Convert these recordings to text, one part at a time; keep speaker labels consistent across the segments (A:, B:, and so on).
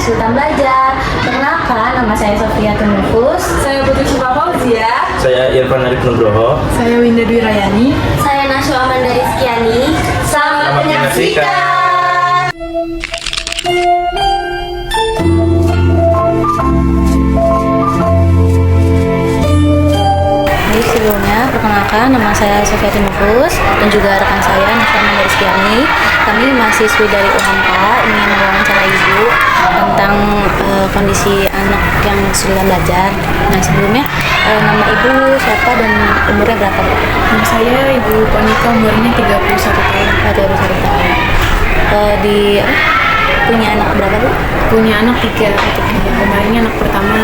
A: Kesulitan Belajar. Perkenalkan, nama saya Sofia Tunufus.
B: Saya Putri Syifa Fauzia.
C: Saya Irfan Arif Nugroho.
B: Saya Winda Dwi Rayani.
A: Saya Nashwa Amanda Rizkyani. Selamat menyaksikan.
D: Baik, sebelumnya perkenalkan, nama saya Sofia Tunufus dan juga rekan saya Nashwa Amanda Rizkyani. Kami mahasiswi dari UHAMKA ingin mewawancara Ibu tentang kondisi anak yang kesulitan belajar. Nah, sebelumnya nama Ibu siapa dan umurnya berapa, Bu?
B: Nama saya Ibu Panika, umurnya 31 tahun.
D: 31 tahun. Punya anak berapa, Bu?
B: Punya anak 3. Kemarinnya anak pertama.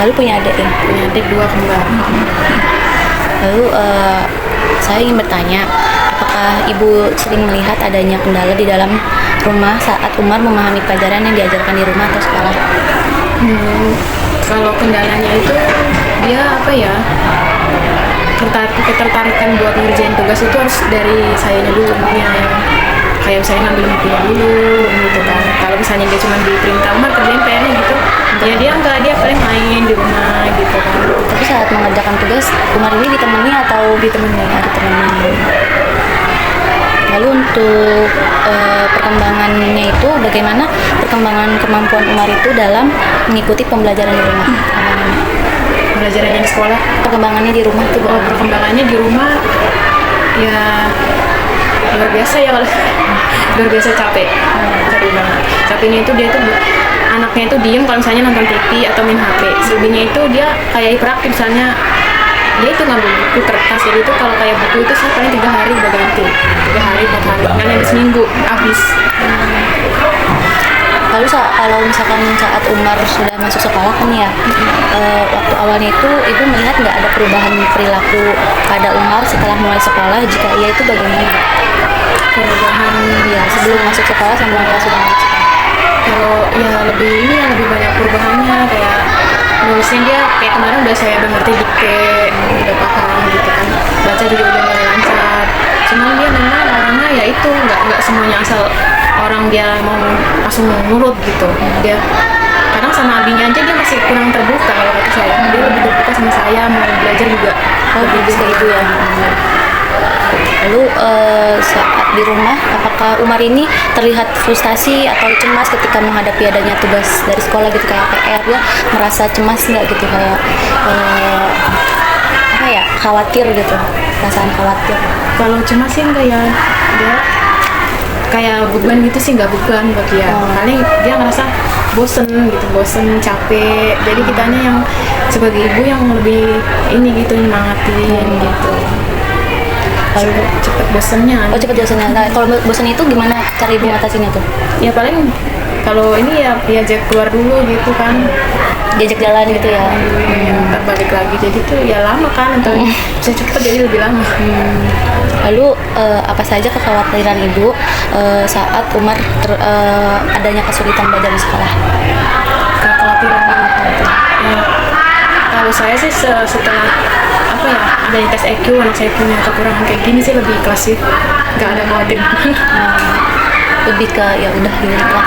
D: Lalu punya adik ya?
B: Punya adik 2 kembar.
D: Lalu saya ingin bertanya, apakah Ibu sering melihat adanya kendala di dalam rumah saat Umar memahami pelajaran yang diajarkan di rumah atau sekolah?
B: Kalau kendalanya itu dia apa ya? Ketertarikan buat ngerjain tugas itu harus dari sayanya dulu, ya. Kayak misalnya ngambil bukunya dulu gitu kan. Kalau misalnya dia cuma diperintah Umar kerjain PR-nya gitu, ya dia paling main di rumah gitu kan.
D: Tapi saat mengerjakan tugas, Umar ini ditemani atau ditemani? Lalu untuk perkembangannya itu bagaimana perkembangan kemampuan Umar itu dalam mengikuti pembelajaran di rumah?
B: Pembelajarannya di sekolah,
D: Perkembangannya di rumah itu
B: perkembangannya di rumah ya luar biasa ya kalau luar biasa capek banget. Capeknya itu dia tuh anaknya itu diem kalau misalnya nonton TV atau main HP. Selebihnya itu dia kayak hiperaktif, misalnya dia itu ngambil buku kertas, jadi itu kalau kayak buku itu saya paling 3 hari udah ganti, 3 hari 4 hari kan yang seminggu habis.
D: Lalu kalau misalkan saat Umar sudah masuk sekolah kan ya, waktu awalnya itu Ibu melihat nggak ada perubahan perilaku pada Umar setelah mulai sekolah? Jika iya, itu bagaimana?
B: Perubahan
D: Ya, sebelum masuk sekolah sama pas sudah masuk sekolah.
B: kalau ya lebih banyak perubahannya, kayak nulisnya dia kayak kemarin udah saya udah ngerti dikte, udah paham gitu kan, baca juga udah mulai lancar. Cuman dia memang orangnya ya itu nggak semuanya asal orang dia mau langsung nurut gitu. Dia kadang sama abinya aja dia masih kurang terbuka. Kalau kata saya dia lebih terbuka sama saya, mau belajar juga lebih
D: Kayak itu ya. Lalu saat di rumah, apakah Umar ini terlihat frustasi atau cemas ketika menghadapi adanya tugas dari sekolah gitu, kayak PR? Dia merasa cemas nggak gitu, kayak apa ya, khawatir gitu, perasaan khawatir?
B: Kalau cemas sih enggak ya, dia kayak beban gitu sih, nggak beban buat dia. Paling dia ngerasa bosen gitu, capek. Jadi kitanya yang sebagai ibu yang lebih ini gitu, nyemangatin gitu.
D: Lalu
B: Cepet bosennya.
D: oh, cepet bosannya. Nah, kalau bosan itu gimana cara Ibu ngatasinnya tuh?
B: Ya paling kalau ini ya diajak keluar dulu gitu kan.
D: Diajak jalan gitu ya?
B: Ya, ntar balik lagi. Jadi tuh ya lama kan, untuk bisa cepet jadi lebih lama.
D: Lalu apa saja kekhawatiran Ibu saat Umar adanya kesulitan belajar di sekolah?
B: Kekhawatiran ya, kalau saya sih setelah apa ya adanya tes EQ, anak saya punya kekurangan kayak gini sih lebih ikhlas sih, nggak ada khawatir.
D: Lebih ke ya udah gini lah.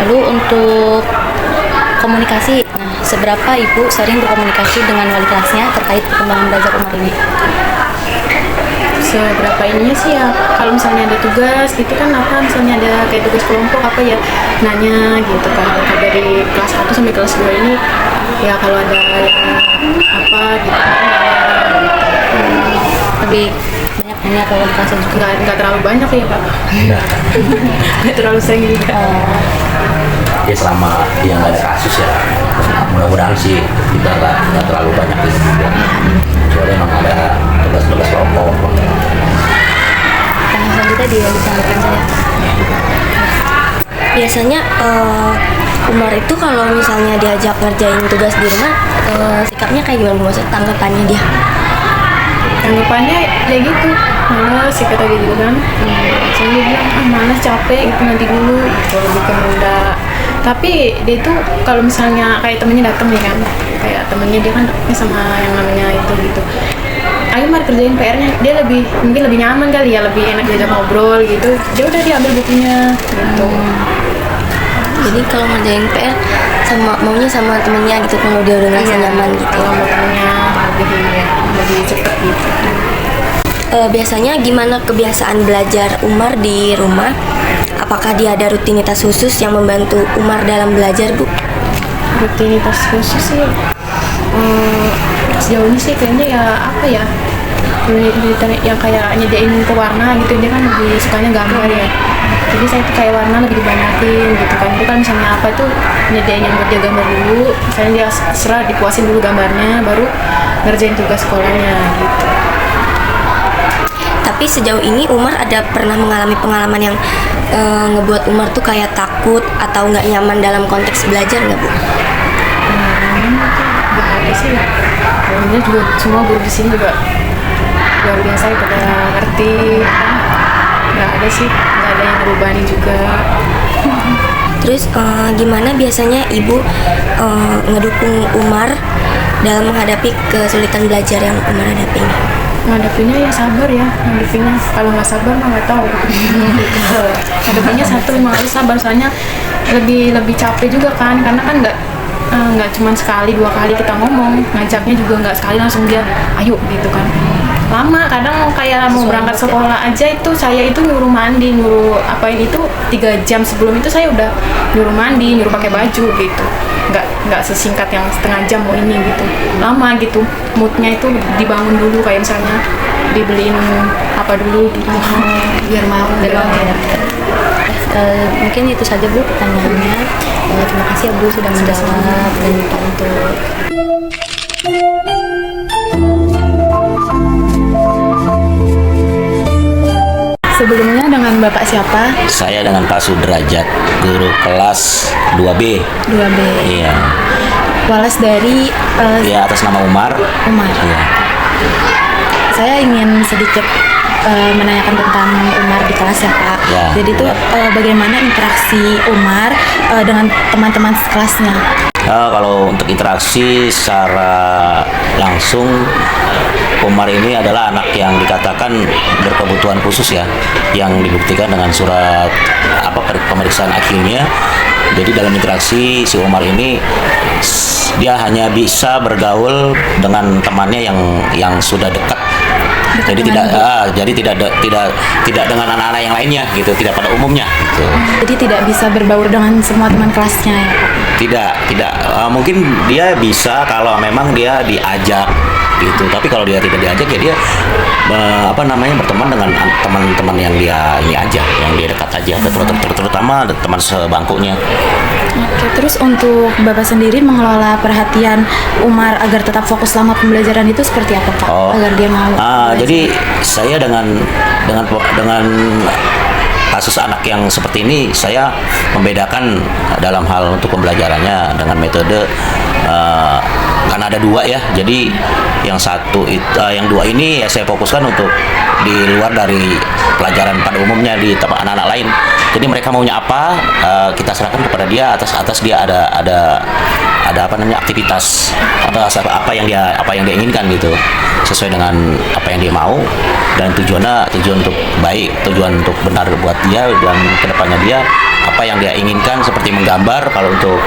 D: Lalu untuk komunikasi, nah seberapa Ibu sering berkomunikasi dengan wali kelasnya terkait perkembangan belajar Umar ini?
B: Seberapa ininya sih ya, kalau misalnya ada tugas gitu kan, apa misalnya ada kayak tugas kelompok apa ya, nanya gitu kan. Kalau dari kelas 1 sampai kelas 2 ini ya kalau ada yang apa gitu
D: Lebih banyak nanya ke wali kelasnya juga?
B: nggak terlalu banyak ya Pak. Nggak terlalu sering juga.
C: Ya selama dia nggak ada kasus ya, mudah-mudahan sih kita nggak terlalu banyak ini juga. Soalnya emang ada tugas-tugas kelompok.
D: Yang selanjutnya dia disampaikan saya.
A: Biasanya Umar itu kalau misalnya diajak ngerjain tugas di rumah, sikapnya kayak gimana? Maksudnya tanggapannya dia?
B: Tanggapannya ya gitu, malas sih kata dia gitu kan. Saya bilang malas, capek gitu, nanti dulu gitu, lebih ke menunda. Tapi dia itu kalau misalnya kayak temennya datang nih kan, kayak temennya dia kan dekatnya sama yang namanya itu gitu, ayo mari kerjain PR-nya, dia mungkin lebih nyaman kali ya, lebih enak diajak ngobrol gitu. Dia udah diambil bukunya gitu.
A: Jadi kalau ngerjain PR maunya sama temennya gitu kalau dia udah ngerasa nyaman gitu.
B: Kalau mau temennya lebih cepet gitu.
A: Biasanya gimana kebiasaan belajar Umar di rumah? Apakah dia ada rutinitas khusus yang membantu Umar dalam belajar, Bu?
B: Rutinitas khusus sih sejauh ini sih kayaknya ya apa ya, yang kayak nyediain pewarna gitu. Dia kan lebih sukanya gambar ya, jadi saya tuh kayak warna lebih dibanyakin gitu kan. Itu kan misalnya apa itu nyediain yang buat dia gambar dulu, misalnya dia serah dipuasin dulu gambarnya, baru ngerjain tugas sekolahnya gitu.
A: Tapi sejauh ini Umar ada pernah mengalami pengalaman yang ngebuat Umar tuh kayak takut atau nggak nyaman dalam konteks belajar nggak, Bu?
B: Nggak ada sih ya. Alhamdulillah juga semua guru di sini juga luar biasa ya, pada ngerti kan. Nggak ada sih, nggak ada yang berbani juga.
A: Terus gimana biasanya Ibu ngedukung Umar dalam menghadapi kesulitan belajar yang Umar hadapi ini?
B: Ngadepinnya ya sabar ya, ngadepinnya. Kalau nggak sabar mah nggak tahu. Ngadepinnya satu memang harus sabar, soalnya lebih capek juga kan, karena kan nggak cuma sekali 2 kali kita ngomong, ngajaknya juga nggak sekali langsung dia ayo gitu kan. Lama, kadang kayak mau berangkat sekolah aja itu saya itu nyuruh mandi, nyuruh apain itu 3 jam sebelum itu saya udah nyuruh mandi, nyuruh pakai baju gitu. Nggak sesingkat yang setengah jam mau ini gitu. Lama gitu, moodnya itu dibangun dulu, kayak misalnya dibeliin apa dulu gitu. Biar mau ya.
D: Mungkin itu saja, Bu, pertanyaannya. Terima kasih ya, Bu, sudah menjawab dan minta untuk
B: Sebelumnya dengan Bapak siapa?
C: Saya dengan Pak Sudrajat, guru kelas 2B.
B: 2B.
C: Iya.
B: Walas dari
C: Iya, atas nama Umar.
B: Umar.
C: Iya.
B: Saya ingin sedikit menanyakan tentang Umar di kelas ya, Pak.
C: Ya.
B: Jadi itu bagaimana interaksi Umar dengan teman-teman sekelasnya?
C: Kalau untuk interaksi secara langsung, Umar ini adalah anak yang dikatakan berkebutuhan khusus ya, yang dibuktikan dengan surat pemeriksaan IQ-nya. Jadi dalam interaksi si Umar ini dia hanya bisa bergaul dengan temannya yang sudah dekat. Jadi tidak dengan anak-anak yang lainnya gitu, tidak pada umumnya gitu.
B: Jadi tidak bisa berbaur dengan semua teman kelasnya ya, Pak?
C: Tidak. Mungkin dia bisa kalau memang dia diajak gitu. Tapi kalau dia tidak diajak ya dia berteman dengan teman-teman yang dia ini aja, yang dia dekat aja, terutama teman sebangkunya.
B: Oke, terus untuk Bapak sendiri mengelola perhatian Umar agar tetap fokus selama pembelajaran itu seperti apa, Pak? Agar dia mau
C: Jadi saya dengan kasus anak yang seperti ini, saya membedakan dalam hal untuk pembelajarannya dengan metode karena ada 2 ya. Jadi yang yang 2 ini ya saya fokuskan untuk di luar dari pelajaran pada umumnya di tempat anak-anak lain. Jadi mereka maunya apa, kita serahkan kepada dia, atas dia ada aktivitas apa yang dia inginkan gitu, sesuai dengan apa yang dia mau, dan tujuan untuk baik, tujuan untuk benar buat dia, dan kedepannya dia apa yang dia inginkan, seperti menggambar kalau untuk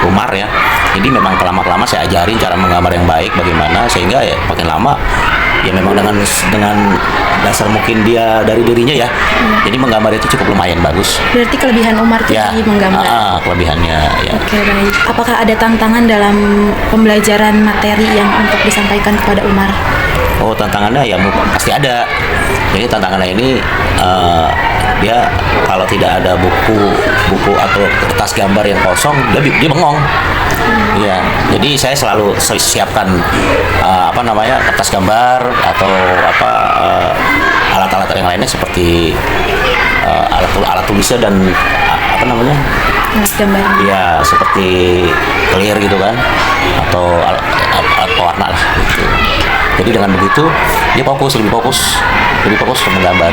C: Umar ya. Jadi memang kelama-kelama saya ajarin cara menggambar yang baik bagaimana, sehingga ya makin lama ya memang dengan dasar mungkin dia dari dirinya ya. Jadi menggambar itu cukup lumayan bagus.
B: Berarti kelebihan Umar itu
C: Ya,
B: di menggambar.
C: kelebihannya ya.
B: Oke, baik. Apakah ada tantangan dalam pembelajaran materi yang untuk disampaikan kepada Umar?
C: Oh, tantangannya ya pasti ada. Jadi tantangannya ini dia kalau tidak ada buku atau kertas gambar yang kosong, dia bengong. Iya, jadi saya selalu siapkan kertas gambar atau alat-alat yang lainnya seperti alat tulisnya dan
B: Alat gambar.
C: ya seperti clear gitu kan, atau alat pewarna lah gitu. Jadi dengan begitu dia lebih fokus menggambar.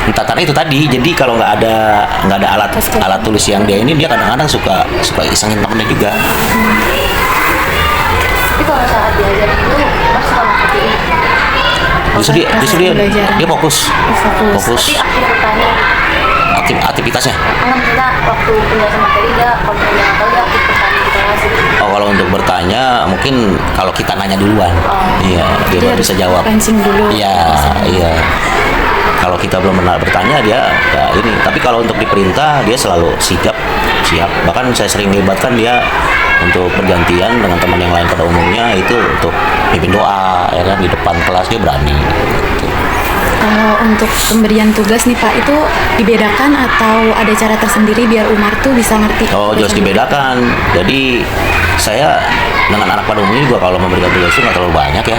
C: Entah karena itu tadi, jadi kalau nggak ada alat tulis yang dia kadang-kadang suka isengin temennya juga.
D: Tapi kalau saat belajar itu Mas suka mengikuti
C: Justru dia fokus.
D: Tapi akhir bertanya
C: Aktivitasnya.
D: kan kita waktu penjelasan materi dia
C: kalau untuk bertanya mungkin kalau kita nanya duluan, iya dia baru bisa jawab.
D: Pancing dulu.
C: Iya, iya. Kalau kita belum pernah bertanya dia ya ini. Tapi kalau untuk diperintah dia selalu siap. Bahkan saya sering libatkan dia untuk bergantian dengan teman yang lain pada umumnya itu untuk pimpin doa, ya kan di depan kelas dia berani. Gitu.
D: Kalau untuk pemberian tugas nih Pak, itu dibedakan atau ada cara tersendiri biar Umar tuh bisa ngerti?
C: Oh, jelas dibedakan. Jadi saya dengan anak pada umumnya juga kalau memberikan tugas itu nggak terlalu banyak ya,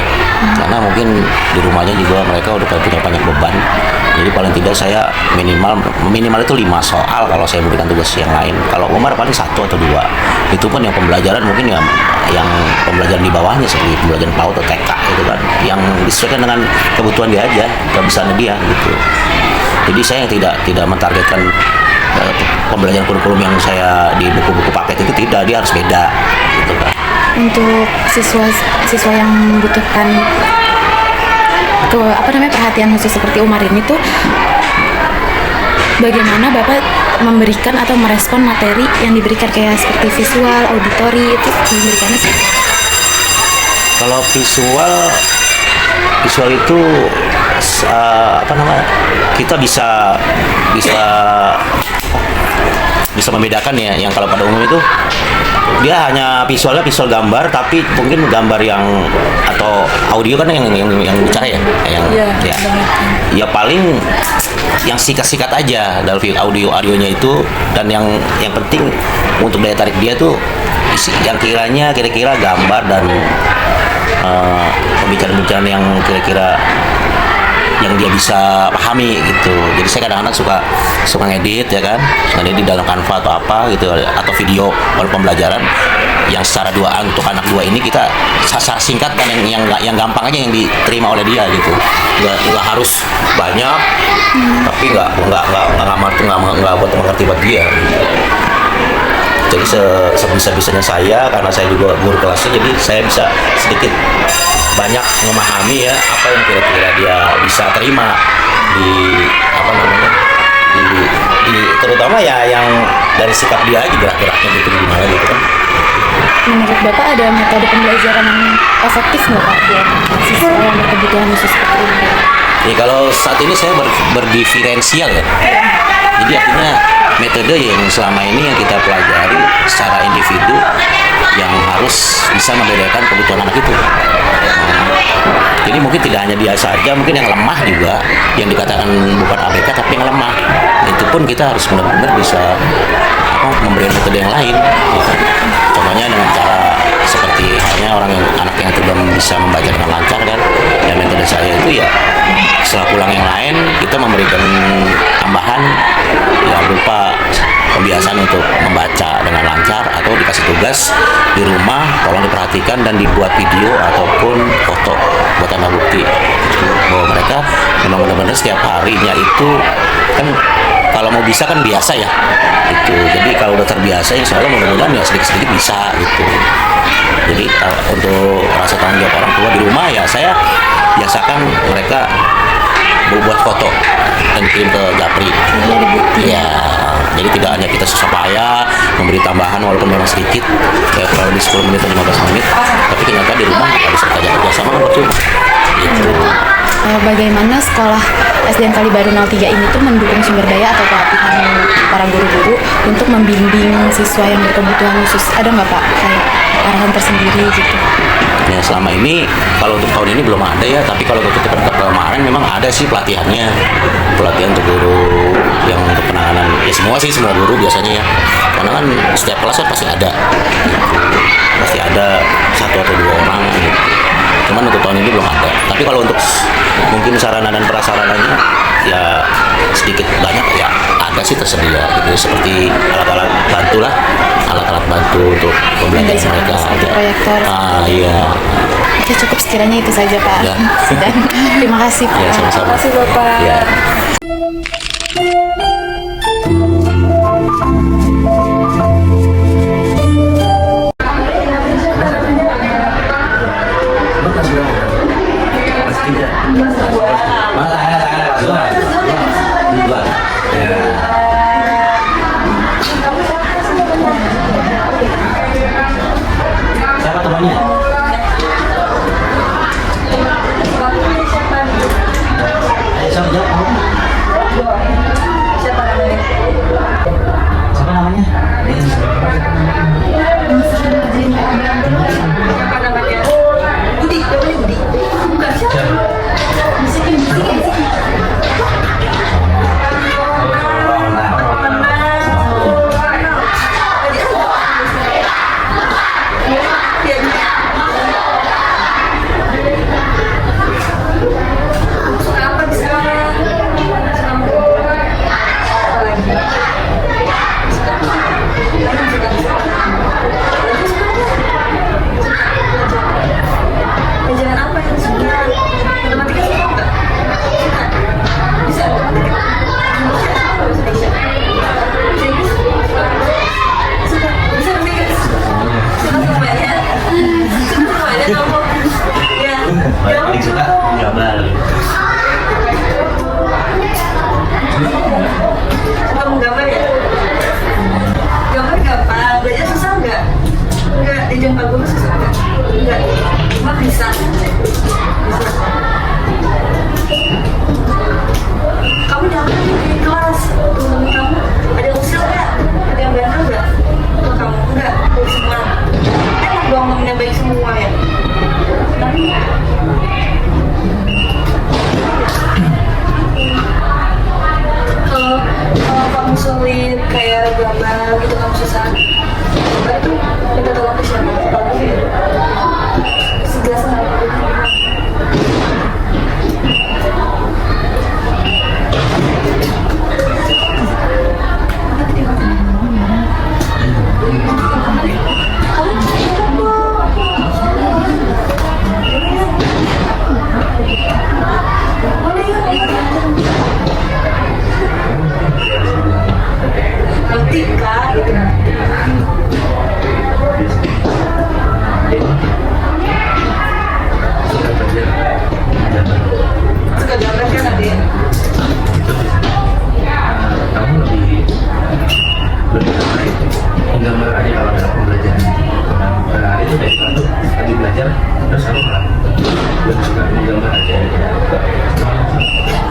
C: karena mungkin di rumahnya juga mereka udah punya banyak beban. Jadi paling tidak saya minimal itu 5 soal kalau saya memberikan tugas yang lain. Kalau Umar paling 1 atau 2. Itu pun yang pembelajaran mungkin yang pembelajaran di bawahnya seperti pembelajaran PAUD atau TK gitu kan, yang disesuaikan dengan kebutuhan dia aja, kebiasaan dia gitu. Jadi saya tidak mentargetkan pembelajaran kurikulum yang saya di buku-buku paket itu tidak, dia harus beda gitu kan.
D: Untuk siswa yang membutuhkan perhatian khusus seperti Umar ini tuh, bagaimana Bapak memberikan atau merespon materi yang diberikan kayak seperti visual, auditori itu diberikannya sih?
C: Kalau visual itu kita bisa membedakan ya. Yang kalau pada umum itu dia hanya visual gambar, tapi mungkin gambar yang atau audio kan yang bicara ya paling yang sikat-sikat aja dari audionya itu. Dan yang penting untuk daya tarik dia tuh yang kira-kira gambar dan pembicaraan yang kira-kira yang dia bisa pahami gitu. Jadi saya kadang-kadang suka ngedit ya kan, ngedit di dalam Canva atau apa gitu, atau video pembelajaran yang secara duaan untuk anak 2 ini kita singkat kan yang gampang aja yang diterima oleh dia gitu. Nggak harus banyak, tapi nggak buat mengerti buat dia. Jadi sebisa-bisanya saya, karena saya juga guru kelasnya, jadi saya bisa sedikit banyak memahami ya apa yang kira-kira dia bisa terima di terutama ya yang dari sikap dia aja, gerak-geraknya gitu gimana gitu kan.
D: Menurut Bapak ada metode pembelajaran yang efektif nggak Pak buat siswa yang berkebutuhan khusus seperti ini?
C: Ya kalau saat ini saya berdiferensial ya. Jadi artinya metode yang selama ini yang kita pelajari secara individu yang harus bisa membedakan kebutuhan anak itu. Jadi mungkin tidak hanya dia saja, mungkin yang lemah juga, yang dikatakan bukan ABK tapi yang lemah. Itu pun kita harus benar-benar bisa memberikan metode yang lain. Gitu. Contohnya dengan cara seperti halnya anak yang belum bisa membaca dengan lancar kan. Dan metode saya itu ya setelah pulang yang lain kita memberikan tambahan yang berupa pembiasaan untuk membaca dengan lancar, atau dikasih tugas di rumah tolong diperhatikan dan dibuat video ataupun foto buat tanda bukti bahwa mereka memang benar-benar setiap harinya itu kan kalau mau bisa kan biasa ya gitu. Jadi kalau udah terbiasa insya Allah mudah-mudahan ya sedikit-sedikit bisa gitu. Jadi untuk rasa tanggung jawab orang tua di rumah ya saya biasakan mereka buat foto dan kirim ke Japri. Ya, jadi tidak hanya kita susah payah memberi tambahan walaupun memang sedikit, kayak kalau di 10 menit atau 15 menit, tapi ternyata di rumah nggak bisa kerja sama kan percuma. Gitu.
D: Bagaimana sekolah SDN Kalibaru 03 ini tuh mendukung sumber daya atau pelatihan para guru-guru untuk membimbing siswa yang berkebutuhan khusus? Ada nggak Pak kayak arahan tersendiri gitu?
C: Ya selama ini kalau untuk tahun ini belum ada ya, tapi kalau untuk kemarin memang ada sih pelatihan untuk guru yang untuk penanganan ya semua guru biasanya ya, karena kan setiap kelas kan pasti ada 1 atau 2 orang gitu. Cuman untuk tahun ini belum ada. Tapi kalau untuk mungkin sarana dan prasarananya ya sedikit banyak ya ada sih tersedia gitu, seperti alat-alat bantu untuk pembelajaran mereka.
D: Seperti proyektor.
C: Iya.
D: Oke, cukup sekiranya itu saja Pak.
C: Ya.
D: Dan terima kasih Pak.
C: Ya, sama-sama.
D: Terima kasih Bapak.
C: Ya.
A: susah itu minta tolong ke siapa? Kalau segelas nggak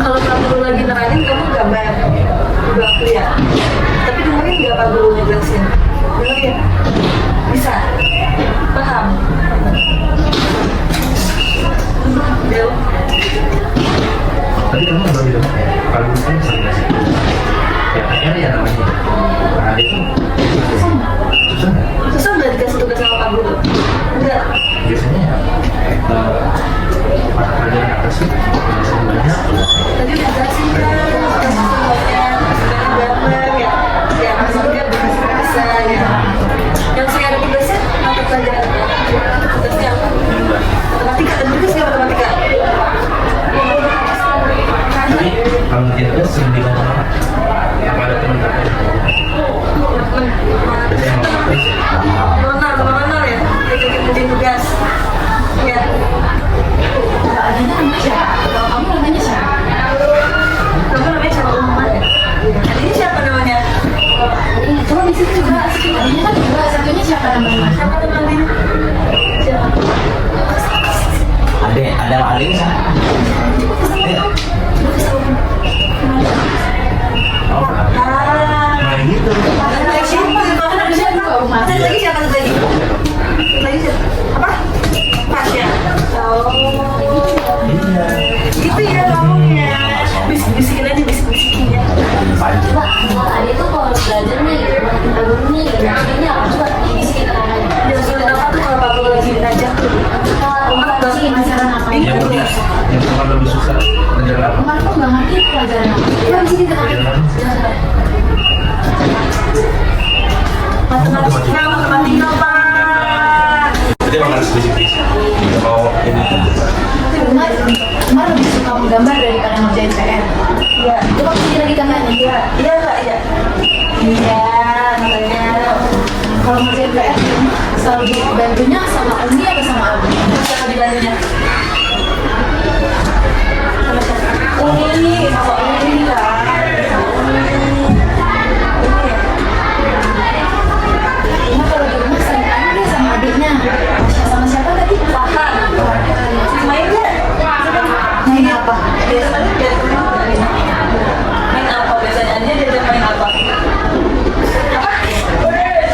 A: kalau Pak Guru lagi nerangin kamu gambar udah clear tapi dengerin nggak Pak Guru ngejelasin dengerin bisa paham Del
E: tadi kamu nggak bilang Pak Guru kan sering ngasih ya PR ya namanya hari itu
A: susah nggak dikasih tugas sama Pak Guru enggak
E: biasanya ya pelajaran atas sih banyak
A: tadi udah jelasin kan semuanya gambar ya masih juga bisa ya yang saya ada tugasnya mata pelajaran tugasnya apa matematika dan tugas nggak matematika
E: tapi kalau kita sering dibangun orang apa ada teman-teman
A: mengenal ya diajakin tugas ya kamu namanya siapa Umar ya ini siapa namanya coba di situ juga adanya kan juga satunya siapa namanya siapa
C: ada maling kan?
E: nah gitu
A: apa? Pas ya? Gitu ya ngomongnya bisik-bisikin aja bisik-bisikin ya
D: Coba buat adik tuh kalau belajar nih, buat kita guru nih, maksudnya apa? Coba bisikin orang.
A: yang sulit apa tuh kalau Pak Guru lagi ngajak tuh
D: Umar bisikin pelajaran apa?
E: yang bukan lebih susah pelajaran apa
D: Umar tuh nggak ngerti pelajaran apa. Coba bisikin ke
E: pelajaran
A: matematika Pak
E: jadi emang harus bisik-bisik kalau ini
D: Umar lebih suka menggambar daripada ngerjain PR.
A: iya
D: Coba bikin lagi gambarnya.
A: iya Kak iya katanya
D: Kalau ngerjain PR selalu dibantunya sama Umi atau sama Abi?
A: siapa dibantunya Umi sama Umi lah
D: Umar kalau di rumah sering anu deh sama adiknya. Sama siapa tadi?
A: Farhan main nggak
D: Main apa?
A: biasanya dia main apa biasanya dia diajak main apa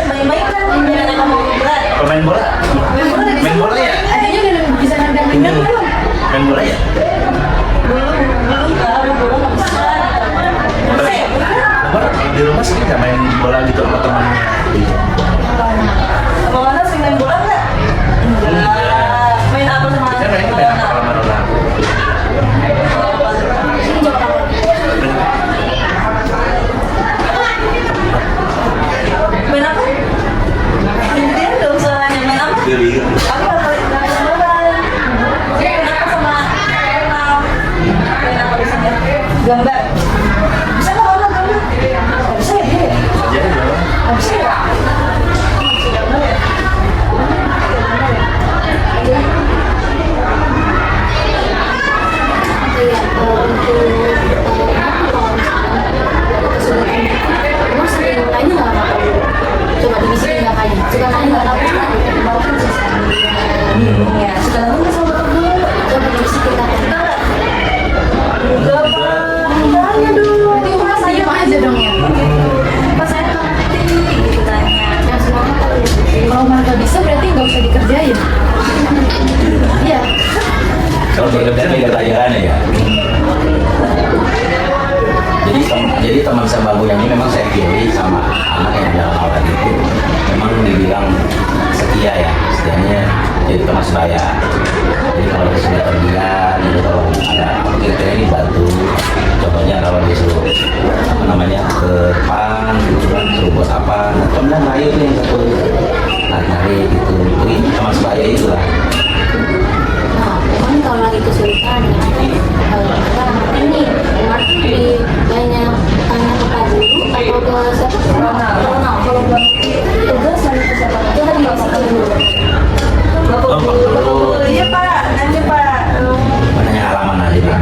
A: main-main kan dengan kamu berat
E: pemain bola main bola ya
D: Adiknya udah bisa nendang belum?
E: main bola ya
A: belum nggak bisa
E: Umar di rumah sering nggak main bola gitu sama temannya gitu
A: sama mana sih main bola nggak enggak main apa sama
E: saya main apa kalau main bola
A: main apa gedean dong soalnya main apa
E: diri
A: aku nggak tahu main bola main apa sama renang main apa biasanya gambar bisa nggak orang gambar nggak bisa ya dia
E: jadi bola
A: nggak bisa ya
C: sebaya. Jadi kalau kesulitan dia, gitu, kalau ada apa kira-kira ini bantu. Contohnya kalau disuruh apa namanya ke depan, gitu kan, suruh buat apa, nah contohnya ngayuh tuh yang satu narik gitu. Jadi teman sebaya itu lah.
D: Nah, cuman kalau lagi kesulitan apa ini Umar di banyak tanya ke Pak Guru atau ke siapa? Ronald. Kalau buat tugas tanya ke siapa? Itu kan nggak usah dulu.
A: Bapak Guru. Iya Pak, nanti Pak.
C: Makanya halaman aja Pak.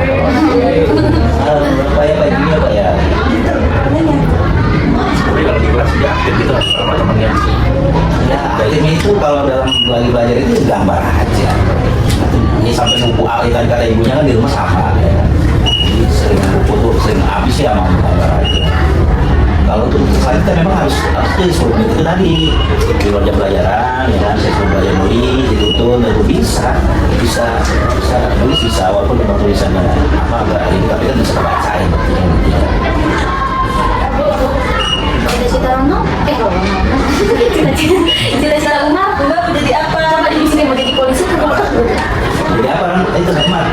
C: Berapa ya Pak ini ya Pak ya?
E: Tapi kalau di kelas dia aktif gitu sama temennya.
C: Ya, aktif itu kalau dalam lagi belajar itu gambar aja. Ini sampai buku tadi kata ibunya kan di rumah sama ya. Jadi sering buku tuh sering habis ya mau gambar aja. Kalau untuk saya kita memang harus tulis itu tadi di luar jam pelajaran ya kan, saya suruh belajar nulis dituntun dan bisa nulis bisa walaupun memang tulisannya apa agak ini tapi kan bisa bacain ya.
D: Cita-cita Ronald? Cita-cita Umar?
A: Umar mau jadi apa?
D: Coba di sini mau jadi polisi atau dokter?
C: Jadi apa kan itu Rahmat?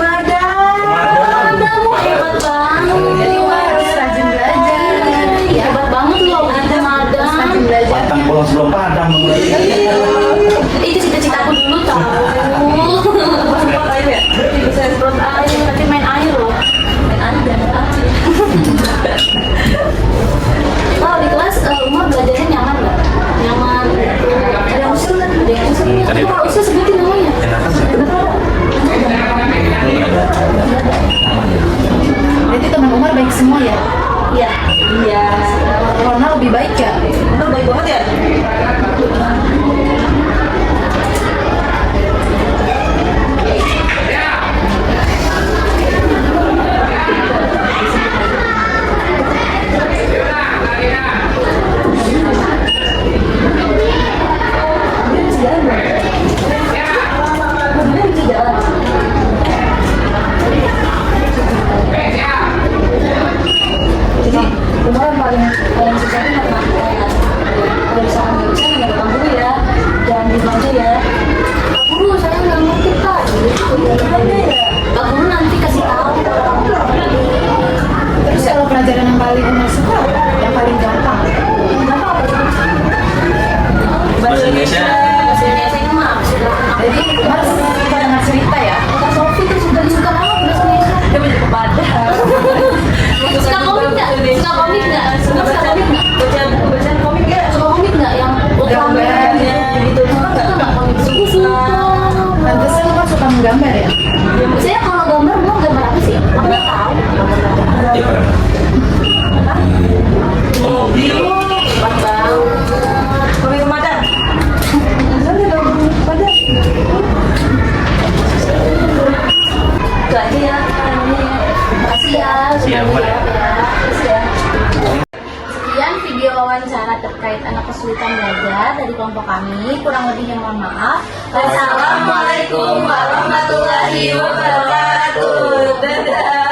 D: Madam, hebat banget.
A: Jadi Umar harus rajin belajar.
D: Iya, hebat banget loh, ada madam.
A: Rajin belajar.
C: Pantang pulang sebelum padang
D: Itu cita-citaku dulu tahu.
A: Semprot air ya? Bisa semprot air.
D: Tapi main air loh.
A: Main air dan air.
D: Kalau di kelas Umar belajarnya nyaman nggak? Nyaman. Ada usul kan? Ada yang usul. Kalau usul sebutin namanya.
B: Berarti teman Umar baik semua ya?
D: Iya.
A: Iya.
B: Ronald lebih baik ya?
A: Umar baik banget ya? Jadi Umar yang paling susah itu matematika ya. Kalau misalkan nggak bisa nggak gampang dulu ya, jangan dimanja ya.
D: Guru saya nggak ngerti Pak.
A: Gimana ya?
D: Pak Guru nanti kasih tahu.
B: Terus kalau pelajaran yang paling Umar suka, yang paling gampang?
A: Kenapa apa sih?
E: Bahasa Indonesia.
D: Bahasa Indonesia ini mah sudah
B: Jadi Umar suka dengar cerita ya?
D: Kak Sofi tuh sudah suka banget bahasa Indonesia.
A: Dia banyak kepada.
D: Suka komik nggak? Suka komik nggak? Suka komik nggak?
A: Baca komik ya?
D: Suka komik nggak? Yang
A: Gambarnya gitu. Suka nggak?
D: Suka nggak komik? Suka.
B: Pantesan Umar suka menggambar ya?
D: Saya kalau gambar mau gambar apa sih? Aku nggak tahu.
C: ya Pak.
A: Mobil.
D: Cepat banget.
A: Komik pemadam. Misalnya ada komik pemadam. Itu aja ya.
D: Makasih ya. Sudah
E: Siap, Mbak.
D: menjawab ya.
A: Terus ya.
D: Sekian video wawancara terkait anak kesulitan belajar dari kelompok kami. Kurang lebihnya mohon maaf.
A: Wassalamualaikum warahmatullahi wabarakatuh. Dadah.